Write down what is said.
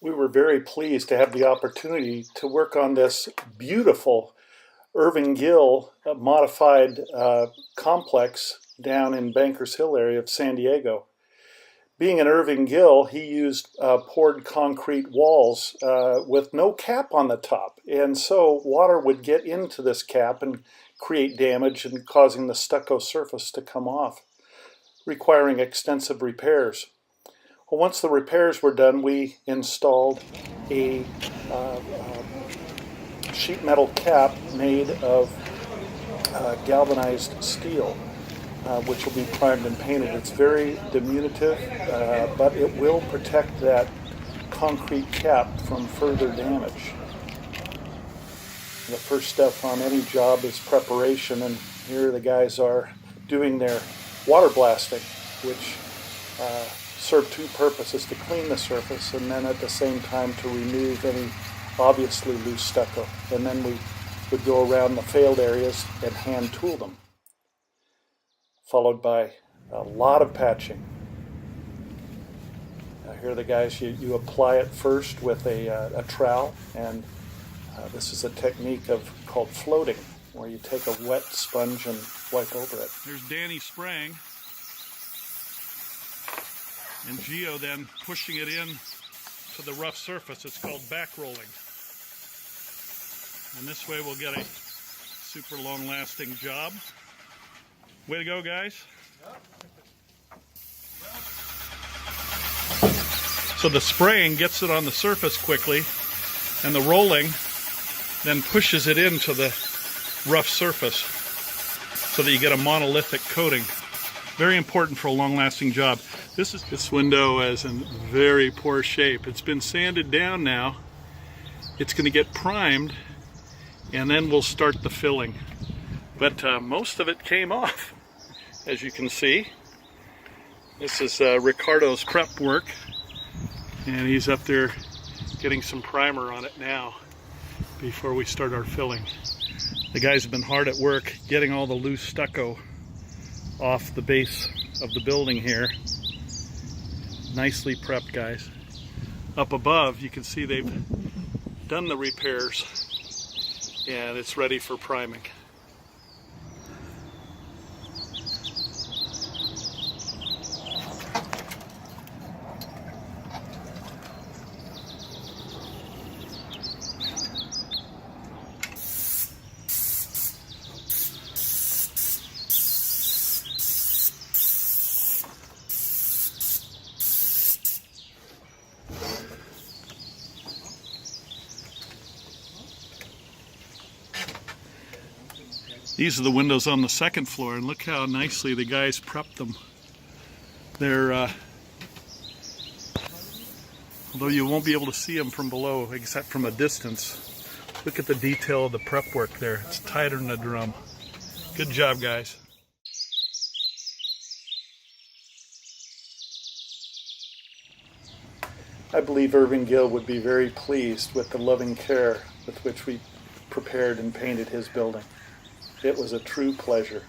we were very pleased to have the opportunity to work on this beautiful Irving Gill modified complex down in Bankers Hill area of San Diego. Being an Irving Gill, he used poured concrete walls with no cap on the top, and so water would get into this cap and create damage and causing the stucco surface to come off, requiring extensive repairs. Well, once the repairs were done, we installed a sheet metal cap made of galvanized steel, which will be primed and painted. It's very diminutive, but it will protect that concrete cap from further damage. The first step on any job is preparation, and here the guys are doing their water blasting, which serve two purposes: to clean the surface and then at the same time to remove any obviously loose stucco. And then we would go around the failed areas and hand tool them, followed by a lot of patching. Now here the guys, you apply it first with a trowel, and this is a technique called floating, where you take a wet sponge and wipe over it. There's Danny spraying, and Gio then pushing it in to the rough surface. It's called back rolling. And this way we'll get a super long lasting job. Way to go, guys. So the spraying gets it on the surface quickly, and the rolling then pushes it into the rough surface so that you get a monolithic coating. Very important for a long-lasting job. This window is in very poor shape. It's been sanded down now. It's going to get primed, and then we'll start the filling. But most of it came off, as you can see. This is Ricardo's prep work, and he's up there getting some primer on it now before we start our filling. The guys have been hard at work getting all the loose stucco off the base of the building here. Nicely prepped, guys. Up above, you can see they've done the repairs, and it's ready for priming. These are the windows on the second floor, and look how nicely the guys prepped them. They're, although you won't be able to see them from below except from a distance, look at the detail of the prep work there. It's tighter than a drum. Good job, guys. I believe Irving Gill would be very pleased with the loving care with which we prepared and painted his building. It was a true pleasure.